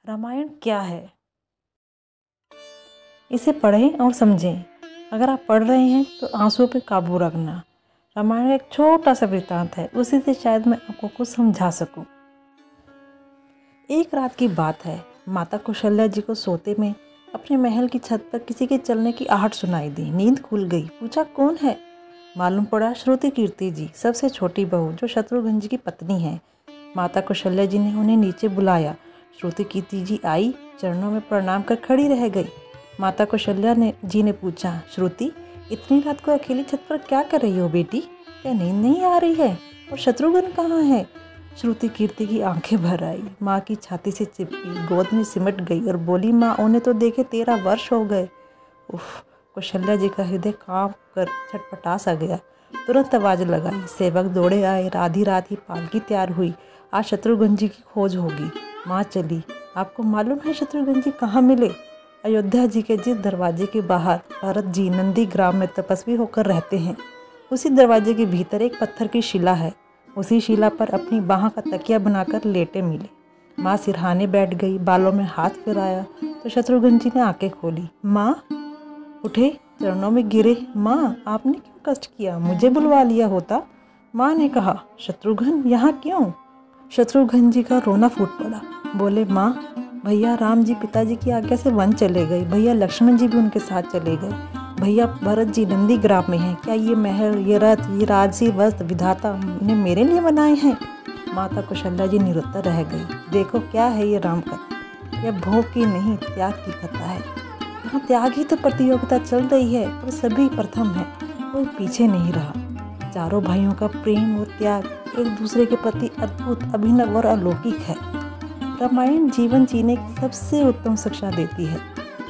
रामायण क्या है, इसे पढ़ें और समझें। अगर आप पढ़ रहे हैं तो आंसुओं पे काबू रखना। रामायण एक छोटा सा वृत्तांत है, उसी से शायद मैं आपको कुछ समझा सकूं। एक रात की बात है, माता कौशल्या जी को सोते में अपने महल की छत पर किसी के चलने की आहट सुनाई दी। नींद खुल गई। पूछा, कौन है? मालूम पड़ा श्रुति कीर्ति जी, सबसे छोटी बहू, जो शत्रुघ्न जी की पत्नी है। माता कौशल्या जी ने उन्हें नीचे बुलाया। श्रुति कीर्ति जी आई, चरणों में प्रणाम कर खड़ी रह गई। माता कौशल्या जी ने पूछा, श्रुति, इतनी रात को अकेली छत पर क्या कर रही हो बेटी? क्या नींद नहीं आ रही है? और शत्रुघ्न कहाँ है? श्रुति कीर्ति की आंखें भर आई, माँ की छाती से चिपकी, गोद में सिमट गई और बोली, माँ, उन्हें तो देखे 13 वर्ष हो गए। उफ! कौशल्या जी का हृदय कांप कर छटपटा सा गया। तुरंत आवाज लगाई। सेवक दौड़े आए। आधी रात ही पालकी तैयार हुई। आज शत्रुघ्न जी की खोज होगी। माँ चली। आपको मालूम है शत्रुघ्न जी कहाँ मिले? अयोध्या जी के जिस दरवाजे के बाहर भरत जी नंदी ग्राम में तपस्वी होकर रहते हैं, उसी दरवाजे के भीतर एक पत्थर की शिला है। उसी शिला पर अपनी बाह का तकिया बनाकर लेटे मिले। माँ सिरहाने बैठ गई, बालों में हाथ फिराया तो शत्रुघ्न जी ने आंखें खोली। माँ उठे, चरणों में गिरे। माँ, आपने क्यों कष्ट किया? मुझे बुलवा लिया होता। माँ ने कहा, शत्रुघ्न यहाँ क्यों? शत्रुघ्न जी का रोना फूट पड़ा। बोले, माँ, भैया राम जी पिताजी की आज्ञा से वन चले गए। भैया लक्ष्मण जी भी उनके साथ चले गए। भैया भरत जी नंदी ग्राम में हैं। क्या ये महल, ये रथ, ये राजसी वस्त्र विधाता ने मेरे लिए बनाए हैं? माता कौशल्या जी निरुत्तर रह गई। देखो, क्या है ये राम कथा? यह भोग की नहीं, त्याग की कथा है। यहाँ त्याग ही तो प्रतियोगिता चल रही है और सभी प्रथम है, कोई पीछे नहीं रहा। चारों भाइयों का प्रेम और त्याग एक दूसरे के प्रति अद्भुत, अभिनव और अलौकिक है। रामायण जीवन जीने की सबसे उत्तम शिक्षा देती है।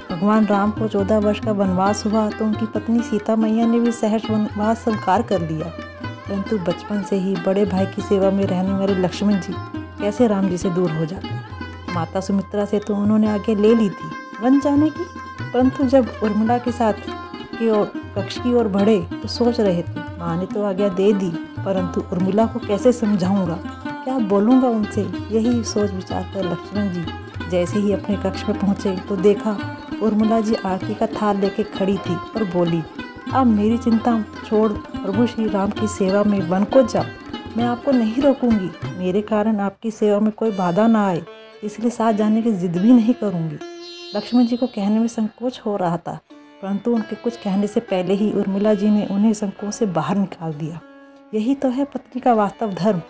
भगवान राम को 14 वर्ष का वनवास हुआ तो उनकी पत्नी सीता मैया ने भी सहज वनवास स्वीकार कर लिया, परंतु बचपन से ही बड़े भाई की सेवा में रहने वाले लक्ष्मण जी कैसे राम जी से दूर हो जाते। माता सुमित्रा से तो उन्होंने आगे ले ली थी वन जाने की, परंतु जब उर्मिला के साथ की ओर कक्ष की ओर बढ़े तो सोच रहे थे, माँ ने तो आज्ञा दे दी, परंतु उर्मिला को कैसे समझाऊंगा, क्या बोलूँगा उनसे? यही सोच विचार कर लक्ष्मण जी जैसे ही अपने कक्ष में पहुँचे तो देखा उर्मिला जी आरती का थाल लेके खड़ी थी और बोली, आप मेरी चिंता छोड़ प्रभु श्री राम की सेवा में वन को जाओ। मैं आपको नहीं रोकूंगी। मेरे कारण आपकी सेवा में कोई बाधा ना आए, इसलिए साथ जाने की जिद भी नहीं करूंगी। लक्ष्मण जी को कहने में संकोच हो रहा था, परंतु उनके कुछ कहने से पहले ही उर्मिला जी ने उन्हें संकोच से बाहर निकाल दिया। यही तो है पत्नी का वास्तव धर्म।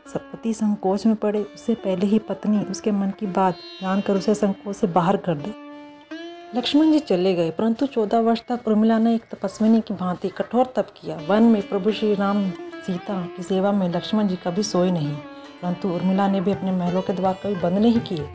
पति संकोच में पड़े उससे पहले ही पत्नी उसके मन की बात जानकर उसे संकोच से बाहर कर दे। लक्ष्मण जी चले गए, परंतु 14 वर्ष तक उर्मिला ने एक तपस्विनी की भांति कठोर तप किया। वन में प्रभु श्री राम सीता की सेवा में लक्ष्मण जी कभी सोए नहीं, परंतु उर्मिला ने भी अपने महलों के द्वार कभी बंद नहीं किए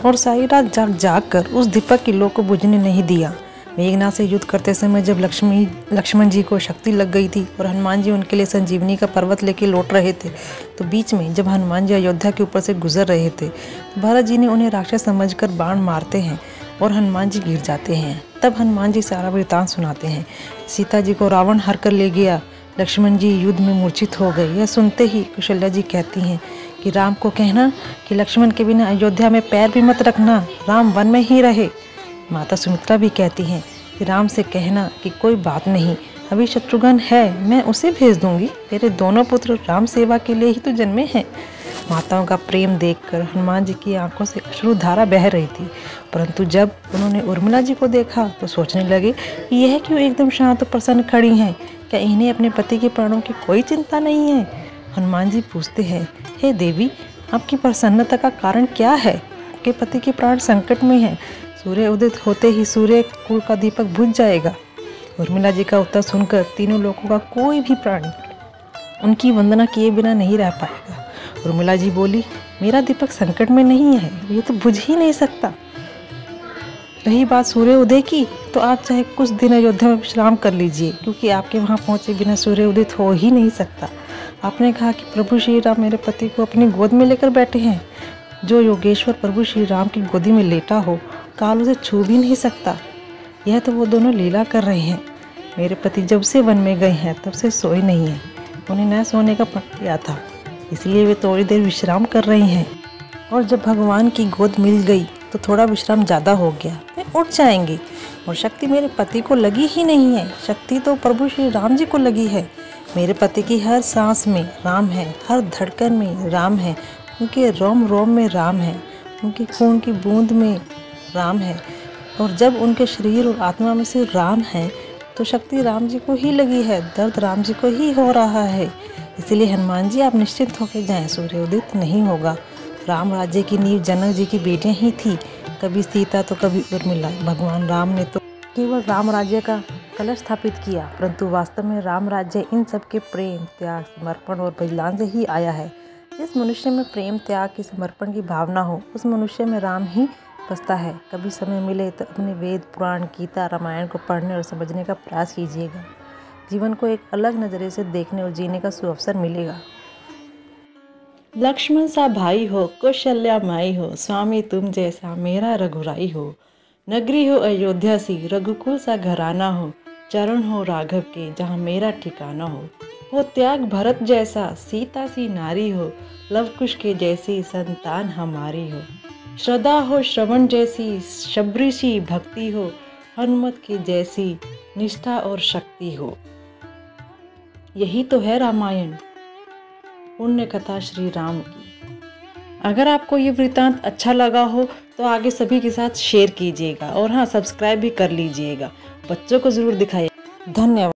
और सारी रात जाग जाग कर उस दीपक की लो को बुझने नहीं दिया। मेघनाथ से युद्ध करते समय जब लक्ष्मण जी को शक्ति लग गई थी और हनुमान जी उनके लिए संजीवनी का पर्वत लेके लौट रहे थे, तो बीच में जब हनुमान जी अयोध्या के ऊपर से गुजर रहे थे तो भरत जी ने उन्हें राक्षस समझकर बाण मारते हैं और हनुमान जी गिर जाते हैं। तब हनुमान जी सारा वृतांत सुनाते हैं। सीता जी को रावण हर कर ले गया, लक्ष्मण जी युद्ध में मूर्छित हो गए। यह सुनते ही कौशल्या जी कहती हैं कि राम को कहना कि लक्ष्मण के बिना अयोध्या में पैर भी मत रखना, राम वन में ही रहे। माता सुमित्रा भी कहती हैं कि राम से कहना कि कोई बात नहीं, अभी शत्रुघ्न है, मैं उसे भेज दूंगी। मेरे दोनों पुत्र राम सेवा के लिए ही तो जन्मे हैं। माताओं का प्रेम देखकर हनुमान जी की आंखों से अश्रुधारा बह रही थी, परंतु जब उन्होंने उर्मिला जी को देखा तो सोचने लगे कि यह क्यों एकदम शांत और प्रसन्न खड़ी हैं, क्या इन्हें अपने पति के प्राणों की कोई चिंता नहीं है? हनुमान जी पूछते हैं, हे देवी, आपकी प्रसन्नता का कारण क्या है? आपके पति के प्राण संकट में हैं, सूर्य उदित होते ही सूर्य कुल का दीपक बुझ जाएगा। उर्मिला जी का उत्तर सुनकर तीनों लोगों का कोई भी प्राणी उनकी वंदना किए बिना नहीं रह पाएगा। उर्मिला जी बोली, मेरा दीपक संकट में नहीं है, ये तो बुझ ही नहीं सकता। रही बात सूर्य उदय की, तो आप चाहे कुछ दिन अयोध्या में विश्राम कर लीजिए, क्योंकि आपके वहाँ पहुँचे बिना सूर्य उदित हो ही नहीं सकता। आपने कहा कि प्रभु श्री राम मेरे पति को अपनी गोद में लेकर बैठे हैं। जो योगेश्वर प्रभु श्री राम की गोदी में लेटा हो, काल उसे छू भी नहीं सकता। यह तो वो दोनों लीला कर रहे हैं। मेरे पति जब से वन में गए हैं तब से सोए नहीं हैं। उन्हें न सोने का पट दिया था, इसलिए वे थोड़ी देर विश्राम कर रहे हैं। और जब भगवान की गोद मिल गई तो थोड़ा विश्राम ज़्यादा हो गया, वे उठ जाएंगे। और शक्ति मेरे पति को लगी ही नहीं है, शक्ति तो प्रभु श्री राम जी को लगी है। मेरे पति की हर सांस में राम है, हर धड़कन में राम है, उनके रोम रोम में राम है, उनके खून की बूंद में राम है। और जब उनके शरीर और आत्मा में से राम है तो शक्ति राम जी को ही लगी है, दर्द राम जी को ही हो रहा है। इसलिए हनुमान जी आप निश्चिंत होकर जाएं, सूर्योदित नहीं होगा। राम राज्य की नींव जनक जी की बेटियां ही थी, कभी सीता तो कभी उर्मिला। भगवान राम ने तो केवल राम राज्य का कलश स्थापित किया, परंतु वास्तव में राम राज्य इन सब के प्रेम, त्याग, समर्पण और बलिदान से ही आया है। जिस मनुष्य में प्रेम, त्याग की, समर्पण की भावना हो, उस मनुष्य में राम ही बसता है। कभी समय मिले तो अपने वेद, पुराण, गीता, रामायण को पढ़ने और समझने का प्रयास कीजिएगा। जीवन को एक अलग नज़रिए से देखने और जीने का सुअवसर मिलेगा। लक्ष्मण सा भाई हो, कौशल्या माई हो, स्वामी तुम जैसा मेरा रघुराई हो। नगरी हो अयोध्या सी, रघुकुल सा घराना हो, चरण हो राघव के जहाँ मेरा ठिकाना हो त्याग भरत जैसा, सीता सी नारी हो, लव कुश के जैसी संतान हमारी हो। श्रद्धा हो श्रवण जैसी, शबरी सी भक्ति हो, हनुमत की जैसी निष्ठा और शक्ति हो। यही तो है रामायण, पुण्य कथा श्री राम की। अगर आपको ये वृत्तांत अच्छा लगा हो तो आगे सभी के साथ शेयर कीजिएगा और हाँ, सब्सक्राइब भी कर लीजिएगा। बच्चों को ज़रूर दिखाइए। धन्यवाद।